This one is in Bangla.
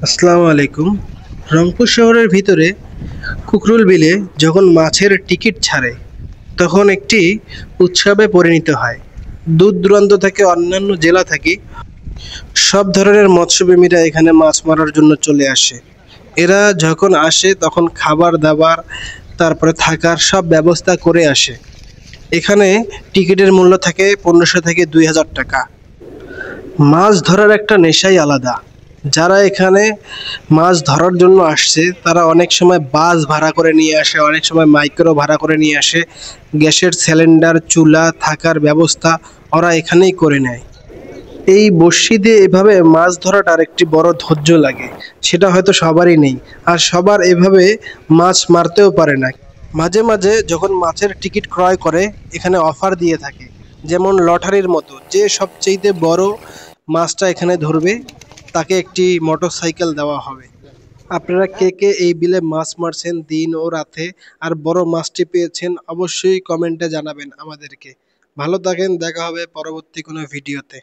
আসসালামু আলাইকুম। রংপুর শহরের ভিতরে কুকরুল বিলে যখন মাছের টিকিট ছাড়ে তখন একটি উৎসবে পরিণত হয়। দূর দূরান্ত থেকে অন্যান্য জেলা থেকে সব ধরনের মৎস্যপ্রেমীরা এখানে মাছ মারার জন্য চলে আসে। এরা যখন আসে তখন খাবার দাবার তারপরে থাকার সব ব্যবস্থা করে আসে। এখানে টিকিটের মূল্য থাকে 1500 থেকে 2000 টাকা। মাছ ধরার একটা নেশাই আলাদা। যারা এখানে মাছ ধরার জন্য আসছে তারা অনেক সময় বাস ভাড়া করে নিয়ে আসে, অনেক সময় মাইক্রো ভাড়া করে নিয়ে আসে। গ্যাসের সিলিন্ডার, চুলা, থাকার ব্যবস্থা ওরা এখানেই করে নেয়। এই বড়শি দিয়ে এভাবে মাছ ধরাটার একটি বড় ধৈর্য লাগে, সেটা হয়তো সবারই নেই। আর সবার এভাবে মাছ মারতেও পারে না। মাঝে মাঝে যখন মাছের টিকিট ক্রয় করে এখানে অফার দিয়ে থাকে, যেমন লটারির মতো, যে সবচেয়ে বড় মাছটা এখানে ধরবে তাকে একটি মোটরসাইকেল দেওয়া হবে। আপনারা কে কে এই বিলে মাছ মারছেন দিন ও রাতে আর বড় মাছটি পেয়েছেন অবশ্যই কমেন্টে জানাবেন আমাদেরকে। ভালো থাকেন, দেখা হবে পরবর্তী কোনো ভিডিওতে।